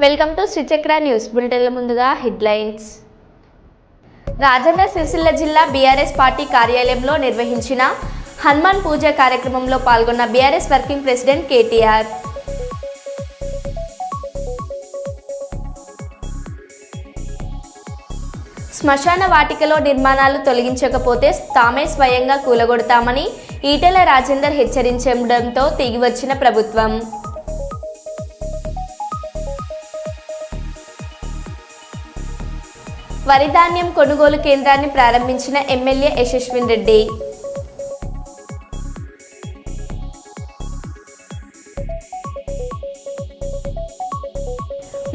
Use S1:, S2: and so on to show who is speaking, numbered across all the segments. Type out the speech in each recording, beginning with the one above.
S1: Welcome to Sri Chakra news బులెటిన్ల ముందుగా headlines. Rajanna Sircilla జిల్లా BRS party కార్యాలయంలో నిర్వహించిన హనుమాన్ పూజ కార్యక్రమంలో పాల్గొన్న బీఆర్ఎస్ వర్కింగ్ ప్రెసిడెంట్ కేటీఆర్. శ్మశాన వాటికలో నిర్మాణాలు తొలగించకపోతే తామే స్వయంగా కూలగొడతామని ఈటెల రాజేందర్ హెచ్చరించడంతో తెగివచ్చిన ప్రభుత్వం. వరి ధాన్యం కొనుగోలు కేంద్రాన్ని ప్రారంభించిన ఎమ్మెల్యే యశస్విన్ రెడ్డి.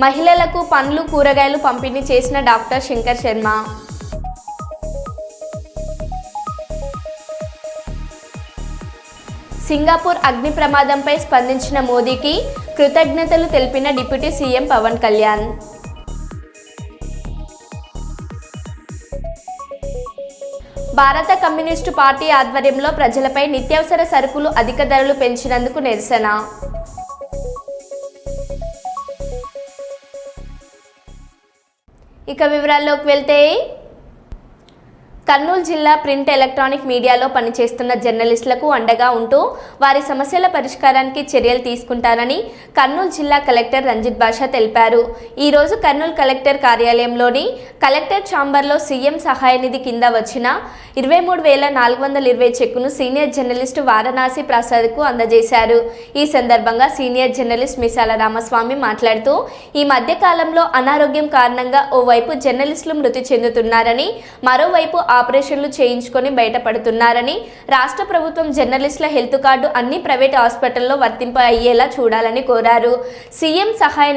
S1: మహిళలకు పండ్లు కూరగాయలు పంపిణీ చేసిన డాక్టర్ శంకర్ శర్మ. సింగపూర్ అగ్ని ప్రమాదంపై స్పందించిన మోదీకి కృతజ్ఞతలు తెలిపిన డిప్యూటీ సీఎం పవన్ కళ్యాణ్. భారత కమ్యూనిస్టు పార్టీ ఆధ్వర్యంలో ప్రజలపై నిత్యావసర సరుకులు అధిక ధరలు పెంచినందుకు నిరసన. ఇక వివరాల్లోకి వెళ్తే, కర్నూలు జిల్లా ప్రింట్ ఎలక్ట్రానిక్ మీడియాలో పనిచేస్తున్న జర్నలిస్టులకు అండగా ఉంటూ వారి సమస్యల పరిష్కారానికి చర్యలు తీసుకుంటారని కర్నూలు జిల్లా కలెక్టర్ రంజిత్ బాషా తెలిపారు. ఈరోజు కర్నూలు కలెక్టర్ కార్యాలయంలోని కలెక్టర్ ఛాంబర్లో సీఎం సహాయ నిధి కింద వచ్చిన 23,420 చెక్కును సీనియర్ జర్నలిస్టు వారణాసి ప్రసాద్కు అందజేశారు. ఈ సందర్భంగా సీనియర్ జర్నలిస్ట్ మిసాల రామస్వామి మాట్లాడుతూ, ఈ మధ్య కాలంలో అనారోగ్యం కారణంగా ఓవైపు జర్నలిస్టులు మృతి చెందుతున్నారని, మరోవైపు ఆపరేషన్లు చేయించుకొని బయటపడుతున్నారని, రాష్ట్ర ప్రభుత్వం జర్నలిస్టుల హెల్త్ కార్డు అన్ని ప్రైవేట్ హాస్పిటల్లో వర్తింప అయ్యేలా చూడాలని కోరారు. సీఎం సహాయ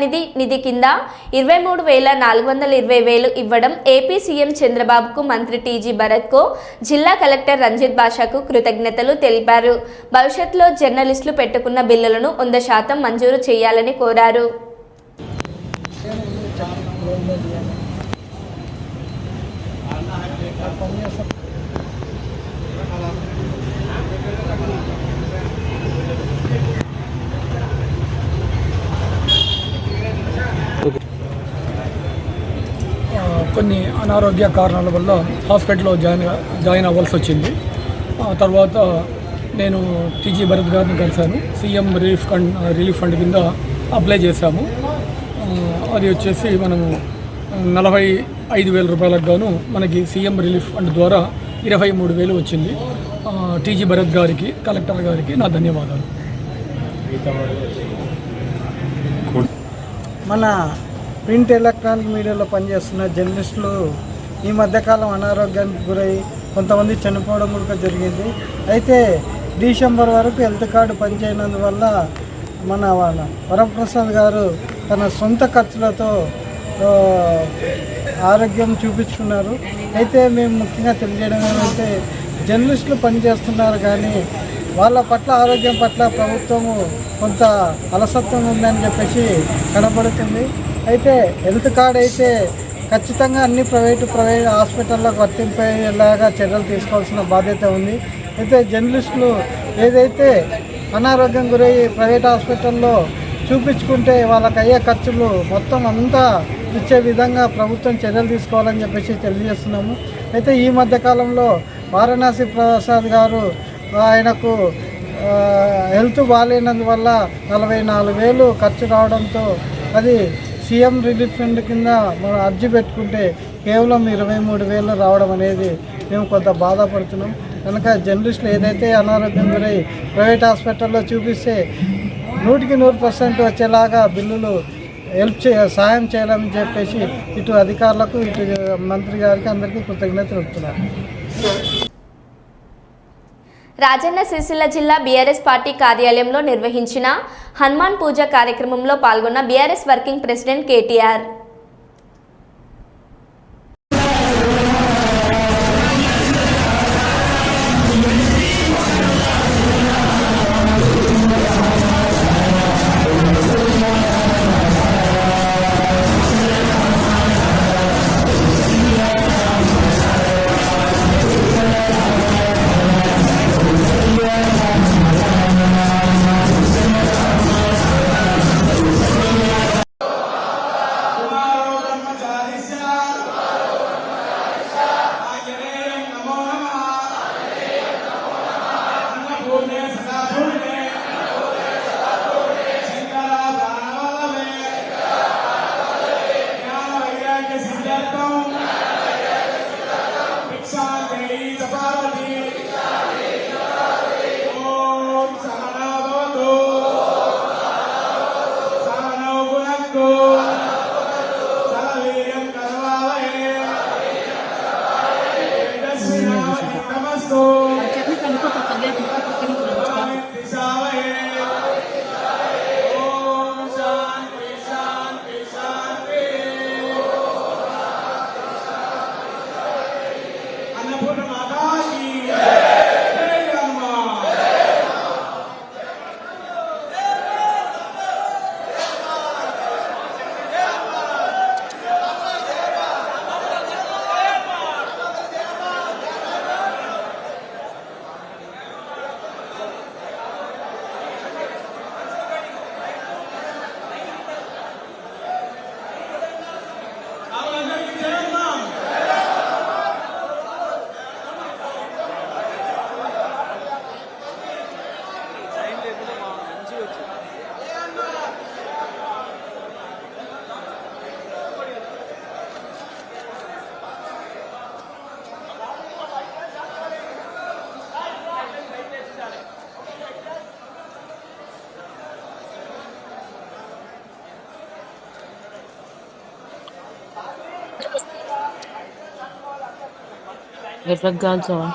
S1: నిధి కింద 23,420 ఇవ్వడం ఏపీ సీఎం చంద్రబాబుకు, మంత్రి టీజీ భరత్కు, జిల్లా కలెక్టర్ రంజిత్ బాషాకు కృతజ్ఞతలు తెలిపారు. భవిష్యత్తులో జర్నలిస్టులు పెట్టుకున్న బిల్లులను 100% మంజూరు చేయాలని కోరారు.
S2: కొన్ని అనారోగ్య కారణాల వల్ల హాస్పిటల్లో జాయిన్ అవ్వాల్సి వచ్చింది. తర్వాత నేను టీజీ భరత్ గారిని కలిశాను. సీఎం రిలీఫ్ ఫండ్ కింద అప్లై చేశాము. అది వచ్చేసి మనము 45,000 రూపాయలకు గాను మనకి సీఎం రిలీఫ్ ఫండ్ ద్వారా 23,000 వచ్చింది. టీజీ భరత్ గారికి, కలెక్టర్ గారికి నా ధన్యవాదాలు.
S3: మన ప్రింట్ ఎలక్ట్రానిక్ మీడియాలో పనిచేస్తున్న జర్నలిస్టులు ఈ మధ్యకాలం అనారోగ్యానికి గురై కొంతమంది చనిపోవడం కూడా జరిగింది. అయితే డిసెంబర్ వరకు హెల్త్ కార్డు పనిచేయనందువల్ల మన వరప్రసాద్ గారు తన సొంత ఖర్చులతో ఆరోగ్యం చూపించుకున్నారు. అయితే మేము ముఖ్యంగా తెలియజేయడం ఏమంటే, జర్నలిస్టులు పనిచేస్తున్నారు కానీ వాళ్ళ పట్ల ఆరోగ్యం పట్ల ప్రభుత్వము కొంత అలసత్వం ఉందని చెప్పేసి కనబడుతుంది. అయితే హెల్త్ కార్డ్ అయితే ఖచ్చితంగా అన్ని ప్రైవేట్ హాస్పిటల్లోకి వర్తింపేలాగా చర్యలు తీసుకోవాల్సిన బాధ్యత ఉంది. అయితే జర్నలిస్టులు ఏదైతే అనారోగ్యం గురయ్యి ప్రైవేట్ హాస్పిటల్లో చూపించుకుంటే వాళ్ళకి అయ్యే ఖర్చులు మొత్తం అంతా ఇచ్చే విధంగా ప్రభుత్వం చర్యలు తీసుకోవాలని చెప్పేసి తెలియజేస్తున్నాము. అయితే ఈ మధ్యకాలంలో వారణాసి ప్రసాద్ గారు ఆయనకు హెల్త్ బాగాలేనందువల్ల 44,000 ఖర్చు రావడంతో అది సీఎం రిలీఫ్ ఫండ్ కింద మనం అర్జీ పెట్టుకుంటే కేవలం 23,000 రావడం అనేది మేము కొంత బాధపడుతున్నాం. కనుక జర్నలిస్టులు ఏదైతే అనారోగ్యం గురై ప్రైవేట్ హాస్పిటల్లో చూపిస్తే 100% వచ్చేలాగా బిల్లులు సాయం చేయాలని చెప్పేసి ఇటు అధికారులకు, ఇటు మంత్రి గారికి అందరికీ కృతజ్ఞతలు చెప్తున్నారు.
S1: రాజన్న సిరిసిల్ల జిల్లా బీఆర్ఎస్ పార్టీ కార్యాలయంలో నిర్వహించిన హనుమాన్ పూజ కార్యక్రమంలో పాల్గొన్న బీఆర్ఎస్ వర్కింగ్ ప్రెసిడెంట్ కేటీఆర్.
S4: ఎట్లా కాల్చావా?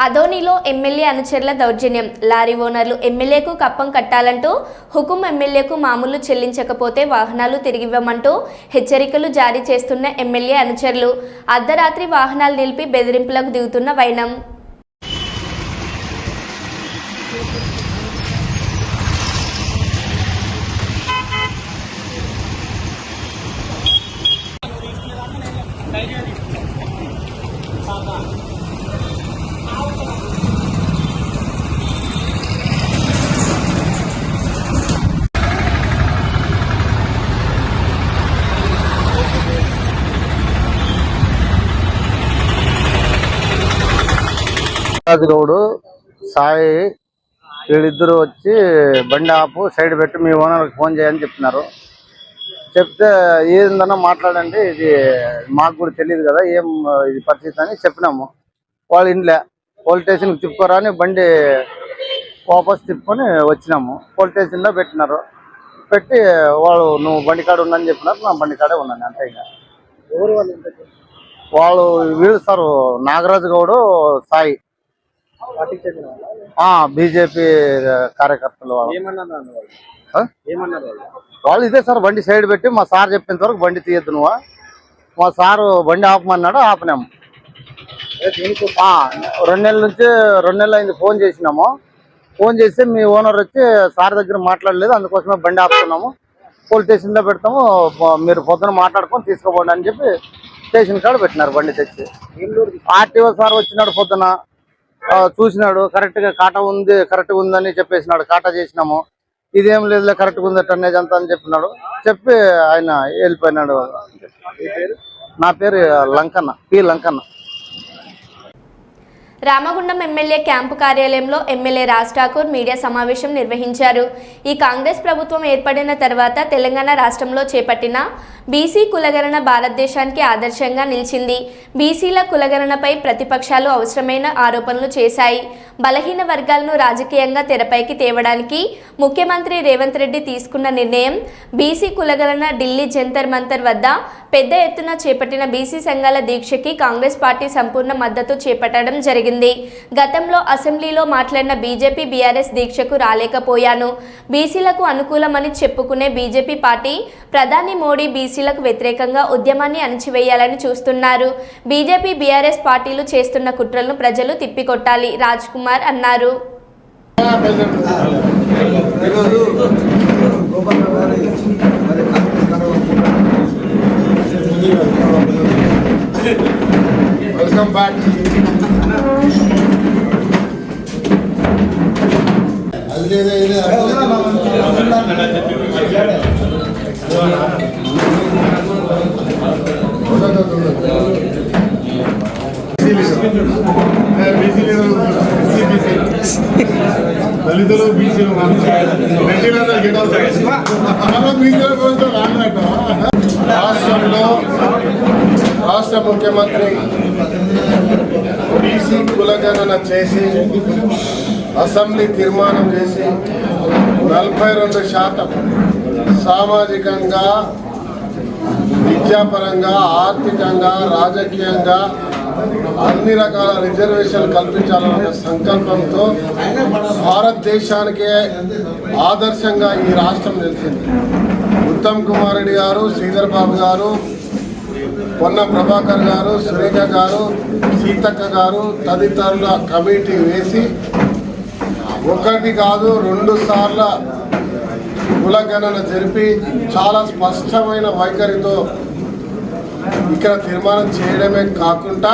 S1: అదోనిలో ఎమ్మెల్యే అనుచరుల దౌర్జన్యం. లారీ ఓనర్లు ఎమ్మెల్యేకు కప్పం కట్టాలంటూ హుకుం ఎమ్మెల్యేకు మామూలు చెల్లించకపోతే వాహనాలు తిరిగివ్వమంటూ హెచ్చరికలు జారీ చేస్తున్న ఎమ్మెల్యే అనుచరులు. అర్ధరాత్రి వాహనాలు నిలిపి బెదిరింపులకు దిగుతున్న వైనం.
S5: గౌడు సాయి వీళ్ళిద్దరూ వచ్చి బండి ఆపు సైడ్ పెట్టి మీ ఓనర్కి ఫోన్ చేయని చెప్తున్నారు. చెప్తే ఏందన్నా మాట్లాడండి, ఇది మాకు కూడా తెలియదు కదా ఏం ఇది పరిస్థితి అని చెప్పినాము. వాళ్ళు ఇంట్లో పోలీస్ స్టేషన్కి తిప్పుకోరా అని బండి వాపస్ తిప్పుకొని వచ్చినాము. పోలీస్ స్టేషన్లో పెట్టినారు. పెట్టి వాళ్ళు నువ్వు బండి కాడ ఉండని చెప్పినారు. నా బండి కాడే ఉన్నాను అంతే. ఇంకా వాళ్ళు వీళ్ళు సార్ నాగరాజు గౌడు సాయి బీజేపీ కార్యకర్తలు. వాళ్ళు ఇదే సార్ బండి సైడ్ పెట్టి మా సార్ చెప్పేంత వరకు బండి తీయద్దు నువ్వు, మా సారు బండి ఆపమన్నాడు, ఆపినాము. 2 నెలలు అయింది ఫోన్ చేసినాము. ఫోన్ చేస్తే మీ ఓనర్ వచ్చి సార్ దగ్గర మాట్లాడలేదు, అందుకోసమే బండి ఆపుతున్నాము, పోలీస్ స్టేషన్లో పెడతాము, మీరు పొద్దున మాట్లాడుకొని తీసుకోపోండి అని చెప్పి స్టేషన్ కాడ పెట్టినారు. బండి తెచ్చి ఆర్టీఓ సార్ వచ్చినాడు, పొద్దున చూసినాడు, కరెక్ట్గా కాటా ఉంది, కరెక్ట్గా ఉందని చెప్పేసినాడు. కాటా చేసినాము, ఇదేం లేదు కరెక్ట్గా ఉంది టన్నేజ్ అంతా అని చెప్పినాడు. చెప్పి ఆయన వెళ్ళిపోయినాడు. నా పేరు Lankanna, P Lankanna.
S1: Ramagundam MLA camp కార్యాలయంలో ఎమ్మెల్యే రాజ్ ఠాకూర్ మీడియా సమావేశం నిర్వహించారు. ఈ కాంగ్రెస్ ప్రభుత్వం ఏర్పడిన తర్వాత తెలంగాణ రాష్ట్రంలో చేపట్టిన బీసీ కులగణన భారతదేశానికి ఆదర్శంగా నిలిచింది. బీసీల కులగణనపై ప్రతిపక్షాలు అవసరమైన ఆరోపణలు చేశాయి. బలహీన వర్గాలను రాజకీయంగా తెరపైకి తేవడానికి ముఖ్యమంత్రి రేవంత్ రెడ్డి తీసుకున్న నిర్ణయం. బీసీ కులగణన ఢిల్లీ జంతర్ మంతర్ వద్ద పెద్ద ఎత్తున చేపట్టిన బీసీ సంఘాల దీక్షకి కాంగ్రెస్ పార్టీ సంపూర్ణ మద్దతు చేపట్టడం జరిగింది. గతంలో అసెంబ్లీలో మాట్లాడిన బీజేపీ బీఆర్ఎస్ దీక్షకు రాలేకపోయాను. బీసీలకు అనుకూలమని చెప్పుకునే బీజేపీ పార్టీ ప్రధాని మోడీ బీసీలకు వ్యతిరేకంగా ఉద్యమాన్ని అణచివేయాలని చూస్తున్నారు. బీజేపీ బీఆర్ఎస్ పార్టీలు చేస్తున్న కుట్రలను ప్రజలు తిప్పికొట్టాలి రాజ్ కుమార్ అన్నారు.
S6: Welcome back. దళితులు బీసీలు రాష్ట్రంలో రాష్ట్ర ముఖ్యమంత్రి బీసీ కులగణన చేసి అసెంబ్లీ తీర్మానం చేసి 42% సామాజికంగా, విద్యాపరంగా, ఆర్థికంగా, రాజకీయంగా అన్ని రకాల రిజర్వేషన్లు కల్పించాలన్న సంకల్పంతో భారతదేశానికే ఆదర్శంగా ఈ రాష్ట్రం నిలిచింది. ఉత్తమ్ కుమార్ రెడ్డి గారు, శ్రీధర్ బాబు గారు, పొన్న ప్రభాకర్ గారు, సురేఖ గారు, సీతక్క గారు తదితరుల కమిటీ వేసి 1 కాదు 2 సార్లు కులగణన జరిపి చాలా స్పష్టమైన వైఖరితో ఇక్కడ తీర్మానం చేయడమే కాకుండా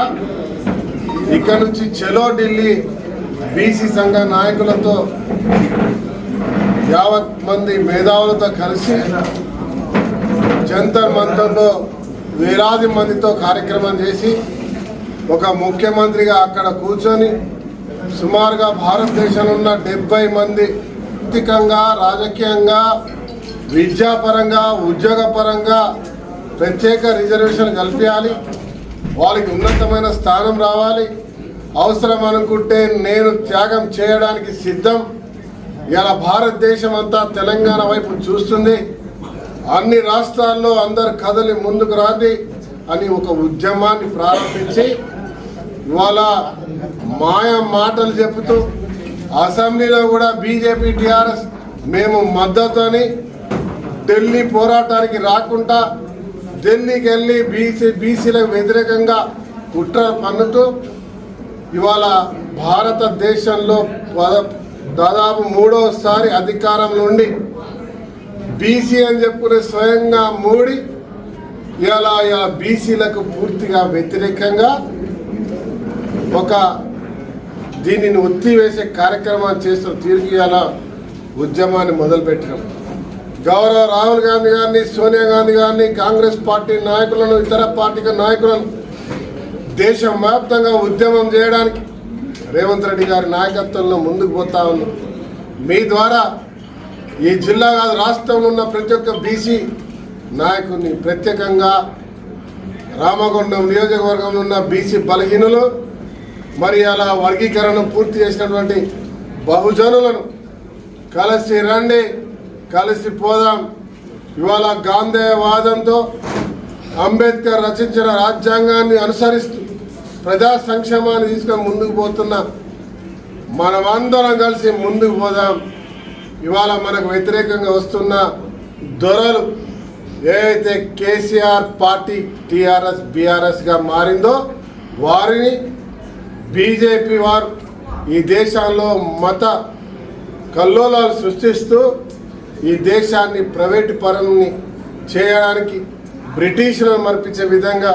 S6: ఇక్కడ నుంచి చలో ఢిల్లీ బీసీ సంఘ నాయకులతో 50 మంది మేధావులతో కలిసి జంతర్ మంతర్లో వేలాది మందితో కార్యక్రమం చేసి ఒక ముఖ్యమంత్రిగా అక్కడ కూర్చొని సుమారుగా భారతదేశంలో ఉన్న 70 మంది ఆర్థికంగా, రాజకీయంగా, విద్యాపరంగా, ఉద్యోగపరంగా ప్రత్యేక రిజర్వేషన్ కల్పించాలి, వాళ్ళకి ఉన్నతమైన స్థానం రావాలి, అవసరం అనుకుంటే నేను త్యాగం చేయడానికి సిద్ధం, ఇలా భారతదేశం అంతా తెలంగాణ వైపు చూస్తుంది. అన్ని రాష్ట్రాల్లో అందరు కదలి ముందుకు రాండి అని ఒక ఉద్యమాన్ని ప్రారంభించి ఇవాళ మాయ మాటలు చెబుతూ అసెంబ్లీలో కూడా బీజేపీ టీఆర్ఎస్ మేము మద్దతుని ఢిల్లీ పోరాటానికి రాకుండా ఢిల్లీకి వెళ్ళి బీసీలకు వ్యతిరేకంగా కుట్రలు పన్నుతూ ఇవాళ భారతదేశంలో దాదాపు 3వసారి అధికారం నుండి బీసీ అని చెప్పుకునే స్వయంగా మోడీ ఇలా బీసీలకు పూర్తిగా వ్యతిరేకంగా ఒక దీనిని ఒత్తివేసే కార్యక్రమాన్ని చేస్తూ తిరిగి ఇలా ఉద్యమాన్ని మొదలుపెట్టినాం. గౌరవ రాహుల్ గాంధీ గారిని, సోనియా గాంధీ గారిని, కాంగ్రెస్ పార్టీ నాయకులను, ఇతర పార్టీ నాయకులను దేశం వ్యాప్తంగా ఉద్యమం చేయడానికి రేవంత్ రెడ్డి గారి నాయకత్వంలో ముందుకు పోతా ఉన్నాం. మీ ద్వారా ఈ జిల్లా కాదు రాష్ట్రంలో ఉన్న ప్రతి ఒక్క బీసీ నాయకుడిని, ప్రత్యేకంగా రామగుండం నియోజకవర్గంలో ఉన్న బీసీ బలహీనులు, మరి అలా వర్గీకరణ పూర్తి చేసినటువంటి బహుజనులను కలిసి రండి, కలిసి పోదాం. ఇవాళ గాంధేయవాదంతో అంబేద్కర్ రచించిన రాజ్యాంగాన్ని అనుసరిస్తూ ప్రజా సంక్షేమాన్ని తీసుకొని ముందుకు పోతున్న మనమందరం కలిసి ముందుకు పోదాం. ఇవాళ మనకు వ్యతిరేకంగా వస్తున్న దొరలు ఏదైతే కేసీఆర్ పార్టీ టీఆర్ఎస్ బీఆర్ఎస్గా మారిందో వారిని బీజేపీ వారు ఈ దేశంలో మత కల్లోలాలు సృష్టిస్తూ ఈ దేశాన్ని ప్రైవేటు పరుని చేయడానికి బ్రిటిషులను మరిపించే విధంగా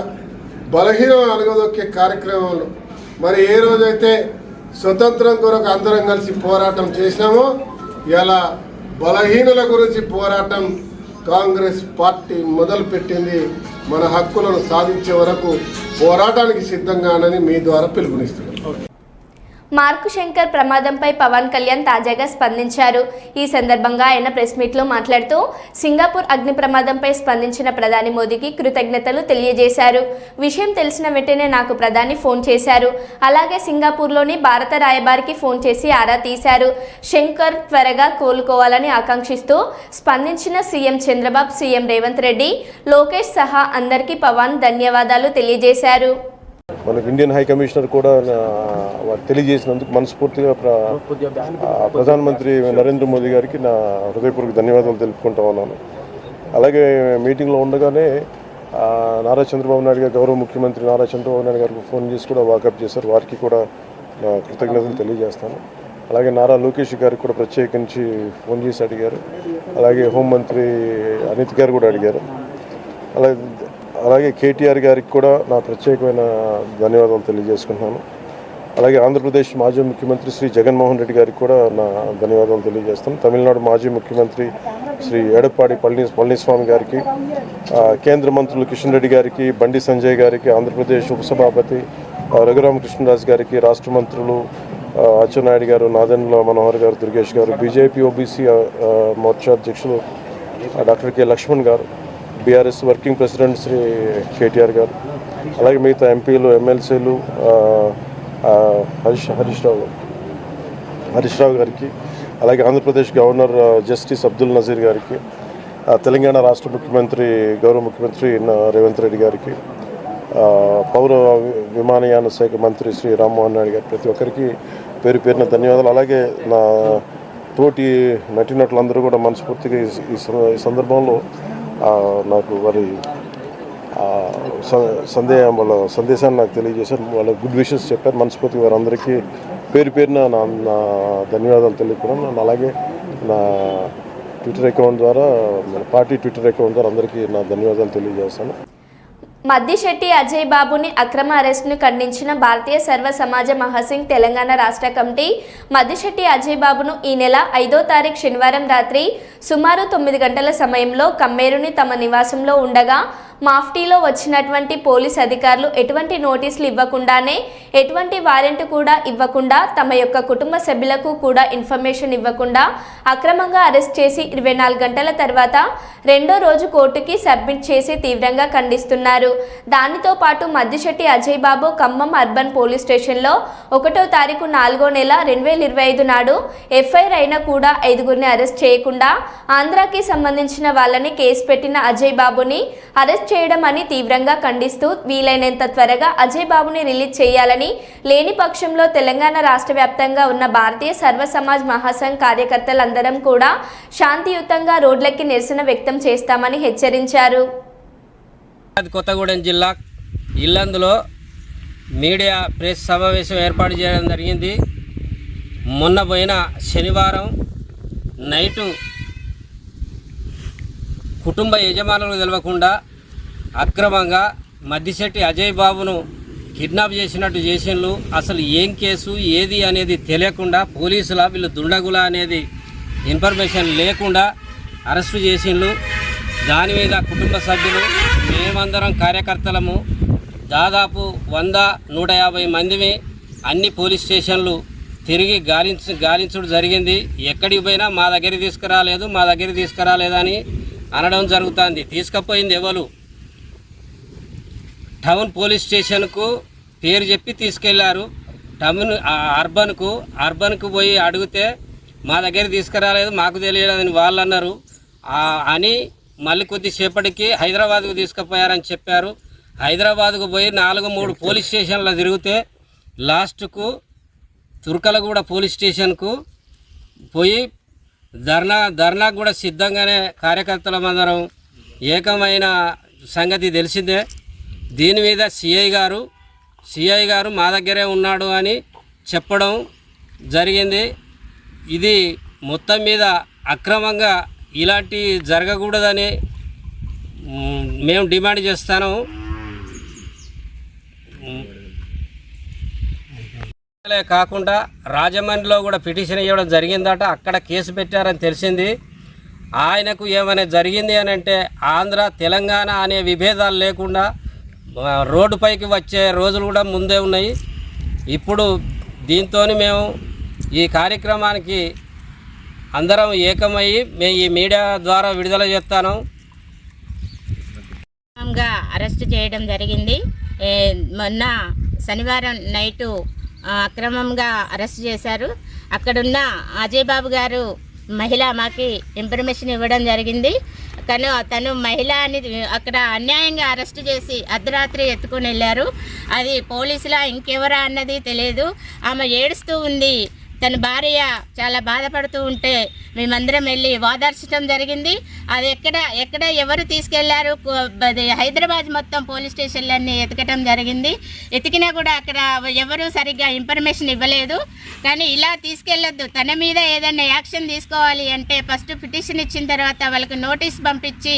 S6: బలహీనం అణగదొక్కే కార్యక్రమంలో మరి ఏ రోజైతే స్వతంత్రం కొరకు అందరం కలిసి పోరాటం చేసినామో ఇలా బలహీనుల గురించి పోరాటం కాంగ్రెస్ పార్టీ మొదలుపెట్టింది. మన హక్కులను సాధించే వరకు పోరాటానికి సిద్ధంగానని మీ ద్వారా పిలుపునిస్తున్నాం.
S1: మార్కు శంకర్ ప్రమాదంపై పవన్ కళ్యాణ్ తాజాగా స్పందించారు. ఈ సందర్భంగా ఆయన ప్రెస్ మీట్లో మాట్లాడుతూ సింగపూర్ అగ్ని ప్రమాదంపై స్పందించిన ప్రధాని మోదీకి కృతజ్ఞతలు తెలియజేశారు. విషయం తెలిసిన వెంటనే నాకు ప్రధాని ఫోన్ చేశారు. అలాగే సింగపూర్లోని భారత రాయబారికి ఫోన్ చేసి ఆరా తీశారు. శంకర్ త్వరగా కోలుకోవాలని ఆకాంక్షిస్తూ స్పందించిన సీఎం చంద్రబాబు, సీఎం రేవంత్ రెడ్డి, లోకేష్ సహా అందరికీ పవన్ ధన్యవాదాలు తెలియజేశారు.
S4: మనకు ఇండియన్ హై కమిషనర్ కూడా తెలియజేసినందుకు మనస్ఫూర్తిగా ప్రధానమంత్రి నరేంద్ర మోదీ గారికి నా హృదయపూర్వక ధన్యవాదాలు తెలుపుకుంటా ఉన్నాను. అలాగే మీటింగ్లో ఉండగానే నారా చంద్రబాబు నాయుడు గారు, గౌరవ ముఖ్యమంత్రి నారా చంద్రబాబు నాయుడు గారికి ఫోన్ చేసి కూడా వాకప్ చేశారు. వారికి కూడా నా కృతజ్ఞతలు తెలియజేస్తాను. అలాగే నారా లోకేష్ గారికి కూడా ప్రత్యేకించి ఫోన్ చేసి అడిగారు. అలాగే హోంమంత్రి అనిత్ గారు కూడా అడిగారు. అలాగే కేటీఆర్ గారికి కూడా నా ప్రత్యేకమైన ధన్యవాదాలు తెలియజేసుకుంటున్నాను. అలాగే ఆంధ్రప్రదేశ్ మాజీ ముఖ్యమంత్రి శ్రీ జగన్మోహన్ రెడ్డి గారికి కూడా నా ధన్యవాదాలు తెలియజేస్తాను. తమిళనాడు మాజీ ముఖ్యమంత్రి శ్రీ ఎడప్పాడి పళనిస్వామి గారికి, కేంద్ర మంత్రులు కిషన్ రెడ్డి గారికి, బండి సంజయ్ గారికి, ఆంధ్రప్రదేశ్ ఉపసభాపతి రఘురామకృష్ణరాజు గారికి, రాష్ట్ర మంత్రులు అచ్చెన్నాయుడు గారు, నాదెండ్ల మనోహర్ గారు, దుర్గేష్ గారు, బీజేపీ ఓబీసీ మోర్చా అధ్యక్షులు డాక్టర్ కె లక్ష్మణ్ గారు, BRS working president Shri KTR గారు, అలాగే మిగతా ఎంపీలు, ఎమ్మెల్సీలు హరీష్ రావు గారికి, అలాగే ఆంధ్రప్రదేశ్ గవర్నర్ జస్టిస్ అబ్దుల్ నజీర్ గారికి, తెలంగాణ రాష్ట్ర ముఖ్యమంత్రి గౌరవ ముఖ్యమంత్రి రేవంత్ రెడ్డి గారికి, పౌర విమానయాన శాఖ మంత్రి శ్రీ రామ్మోహన్ నాయుడు గారు, ప్రతి ఒక్కరికి పేరు పేరున ధన్యవాదాలు. అలాగే నా తోటి నటీనటులందరూ కూడా మనస్ఫూర్తిగా ఈ సందర్భంలో నాకు వారి వాళ్ళ సందేశాన్ని నాకు తెలియజేశారు. వాళ్ళ గుడ్ విషెస్ చెప్పారు. మనస్ఫూర్తిగా వారందరికీ పేరు పేరున నా ధన్యవాదాలు తెలియకపోవడం. అలాగే నా ట్విట్టర్ అకౌంట్ ద్వారా, మన పార్టీ ట్విట్టర్ అకౌంట్ ద్వారా అందరికీ నా ధన్యవాదాలు తెలియజేస్తాను.
S1: మద్దిశెట్టి అజయ్ బాబుని అక్రమ అరెస్టును ఖండించిన భారతీయ సర్వ సమాజ మహాసింగ్ తెలంగాణ రాష్ట్ర కమిటీ మద్దిశెట్టి అజయ్ బాబును ఈ నెల 5వ తారీఖు శనివారం రాత్రి సుమారు 9 గంటల సమయంలో కమ్మేరుని తమ నివాసంలో ఉండగా మాఫ్టీలో వచ్చినటువంటి పోలీస్ అధికారులు ఎటువంటి నోటీసులు ఇవ్వకుండానే ఎటువంటి వారెంట్ కూడా ఇవ్వకుండా తమ యొక్క కుటుంబ సభ్యులకు కూడా ఇన్ఫర్మేషన్ ఇవ్వకుండా అక్రమంగా అరెస్ట్ చేసి 24 గంటల తర్వాత రెండో రోజు కోర్టుకి సబ్మిట్ చేసి తీవ్రంగా ఖండిస్తున్నారు. దానితో పాటు మద్దిశెట్టి అజయ్ బాబు ఖమ్మం అర్బన్ పోలీస్ స్టేషన్లో 1వ తారీఖు 4వ నెల 2025 నాడు ఎఫ్ఐఆర్ అయినా కూడా 5గురిని అరెస్ట్ చేయకుండా ఆంధ్రాకి సంబంధించిన వాళ్ళని కేసు పెట్టిన అజయ్ బాబుని అరెస్ట్ చేయడం అని తీవ్రంగా ఖండిస్తూ వీలైనంత త్వరగా అజయ్ బాబుని రిలీజ్ చేయాలని, లేని పక్షంలో తెలంగాణ రాష్ట్ర వ్యాప్తంగా ఉన్న భారతీయ సర్వ సమాజ్ మహాసంఘ్ కార్యకర్తలందరం కూడా శాంతియుతంగా రోడ్లెక్కి నిరసన వ్యక్తం చేస్తామని హెచ్చరించారు.
S7: కొత్తగూడెం జిల్లా ఇల్లందులో మీడియా ప్రెస్ సమావేశం ఏర్పాటు చేయడం జరిగింది. మొన్న పోయిన శనివారం నైటు కుటుంబ యజమానులకు తెలవకుండా అక్రమంగా మద్దిశెట్టి అజయ్ బాబును కిడ్నాప్ చేసినట్టు చేసిండ్రు. అసలు ఏం కేసు ఏది అనేది తెలియకుండా పోలీసుల వీళ్ళు దుండగుల అనేది ఇన్ఫర్మేషన్ లేకుండా అరెస్టు చేసిండ్రు. దాని మీద కుటుంబ సభ్యులు మేమందరం కార్యకర్తలము దాదాపు 100-150 మందిని అన్ని పోలీస్ స్టేషన్లు తిరిగి గాలించడం జరిగింది. ఎక్కడికి పోయినా మా దగ్గరికి తీసుకురాలేదని అనడం జరుగుతుంది. తీసుకుపోయింది ఎవరు? టౌన్ పోలీస్ స్టేషన్కు పేరు చెప్పి తీసుకెళ్లారు. టౌన్ అర్బన్కు పోయి అడిగితే మా దగ్గర తీసుకురాలేదు, మాకు తెలియలేదని వాళ్ళు అన్నారు. అని మళ్ళీ కొద్దిసేపటికి హైదరాబాద్కు తీసుకుపోయారని చెప్పారు. హైదరాబాద్కు పోయి 4-3 పోలీస్ స్టేషన్లో తిరిగితే లాస్ట్కు తుర్కలగూడ పోలీస్ స్టేషన్కు పోయి ధర్నాకు కూడా సిద్ధంగానే కార్యకర్తలమందరం ఏకమైన సంగతి తెలిసిందే. దీని మీద సిఐ గారు మా దగ్గరే ఉన్నాడు అని చెప్పడం జరిగింది. ఇది మొత్తం మీద అక్రమంగా ఇలాంటి జరగకూడదని మేము డిమాండ్ చేస్తాను. కాకుండా రాజమండ్రిలో కూడా పిటిషన్ ఇవ్వడం జరిగిందట. అక్కడ కేసు పెట్టారని తెలిసింది. ఆయనకు ఏమైనా జరిగింది అని అంటే ఆంధ్ర తెలంగాణ అనే విభేదాలు లేకుండా రోడ్డుపైకి వచ్చే రోజులు కూడా ముందే ఉన్నాయి. ఇప్పుడు దీంతో మేము ఈ కార్యక్రమానికి అందరం ఏకమయ్యి మేము ఈ మీడియా ద్వారా విడుదల చేస్తాను.
S8: అరెస్ట్ చేయడం జరిగింది. మొన్న శనివారం నైటు అక్రమంగా అరెస్ట్ చేశారు. అక్కడున్న అజయ్ బాబు గారు మహిళ మాకి ఇన్ఫర్మేషన్ ఇవ్వడం జరిగింది. కానీ తను మహిళ అని అక్కడ అన్యాయంగా అరెస్ట్ చేసి అర్ధరాత్రి ఎత్తుకొని వెళ్ళారు. అది పోలీసులా ఇంకెవరా అన్నది తెలియదు. ఆమె ఏడుస్తూ ఉంది. తన భార్య చాలా బాధపడుతూ ఉంటే మేమందరం వెళ్ళి ఓదార్చడం జరిగింది. అది ఎక్కడ ఎవరు తీసుకెళ్లారు? హైదరాబాద్ మొత్తం పోలీస్ స్టేషన్లన్నీ ఎతకటం జరిగింది. ఎతికినా కూడా అక్కడ ఎవరు సరిగ్గా ఇన్ఫర్మేషన్ ఇవ్వలేదు. కానీ ఇలా తీసుకెళ్లొద్దు, తన మీద ఏదైనా యాక్షన్ తీసుకోవాలి అంటే ఫస్ట్ పిటిషన్ ఇచ్చిన తర్వాత వాళ్ళకి నోటీస్ పంపించి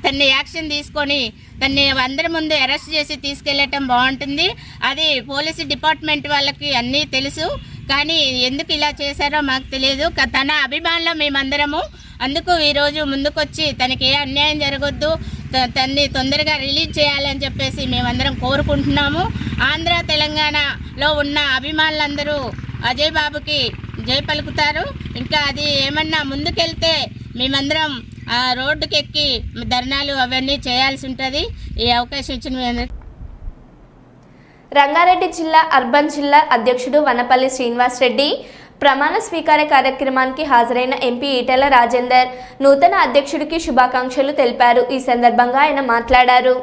S8: తన్ని యాక్షన్ తీసుకొని తన్ని అందరి ముందు అరెస్ట్ చేసి తీసుకెళ్ళటం బాగుంటుంది. అది పోలీసు డిపార్ట్మెంట్ వాళ్ళకి అన్నీ తెలుసు. కానీ ఎందుకు ఇలా చేశారో మాకు తెలియదు. తన అభిమానులు మేమందరము అందుకు ఈరోజు ముందుకొచ్చి తనకి ఏ అన్యాయం జరగొద్దు, తన్ని తొందరగా రిలీజ్ చేయాలని చెప్పేసి మేమందరం కోరుకుంటున్నాము. ఆంధ్ర తెలంగాణలో ఉన్న అభిమానులందరూ అజయ్ బాబుకి జై పలుకుతారు. ఇంకా అది ఏమన్నా ముందుకెళ్తే మేమందరం రోడ్డుకి ఎక్కి ధర్నాలు అవన్నీ చేయాల్సి ఉంటుంది. ఈ అవకాశం ఇచ్చిన
S1: రంగారెడ్డి జిల్లా అర్బన్ జిల్లా అధ్యక్షుడు వనపల్లి శ్రీనివాస్ రెడ్డి ప్రమాణ స్వీకార కార్యక్రమానికి హాజరైన ఎంపీ ఈటెల రాజేందర్ నూతన అధ్యక్షుడికి శుభాకాంక్షలు తెలిపారు. ఈ సందర్భంగా ఆయన మాట్లాడారు.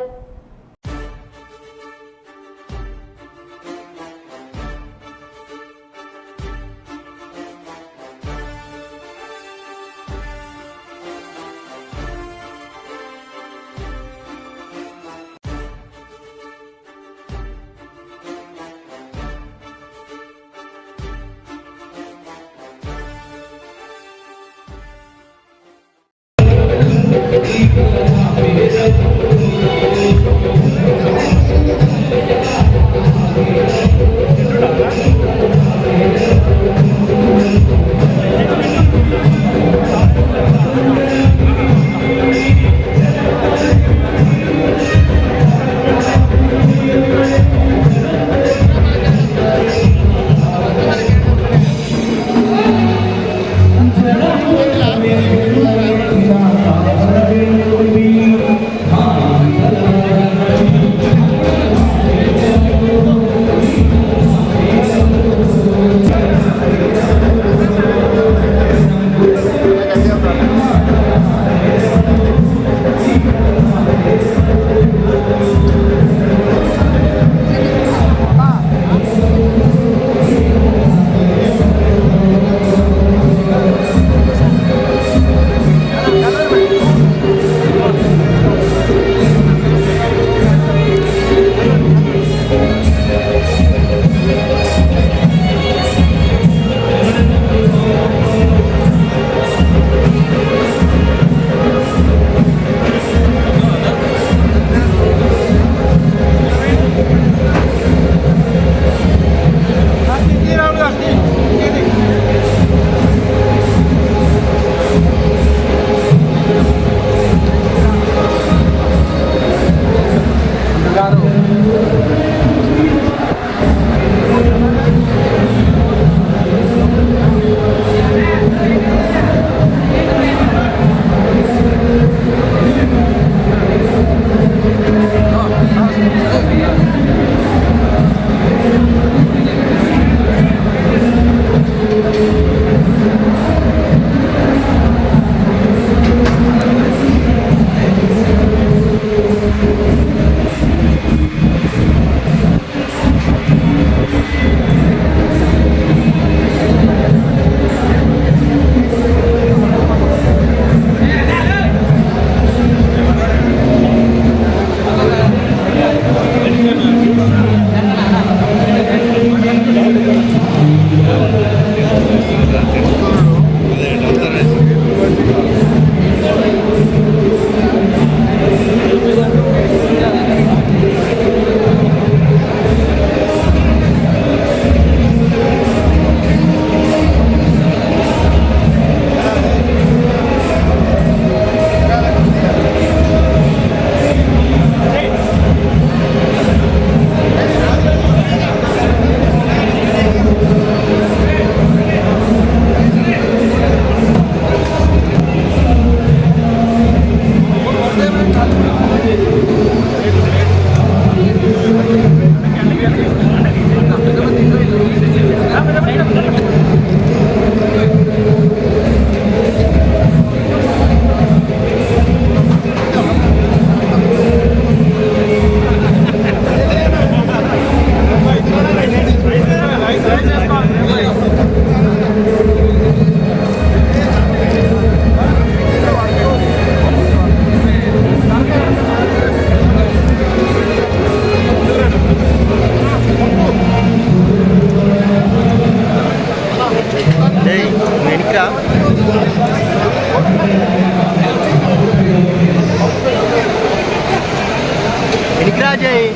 S3: భద్రాజయ్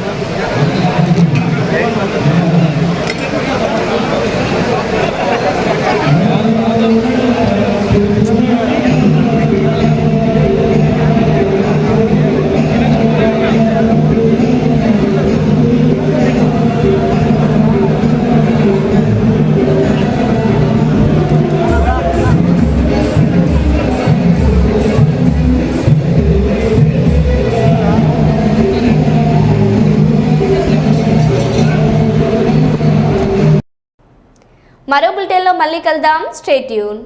S1: మరో బులెటిన్లో మళ్ళీ కలుద్దాం. Stay tune.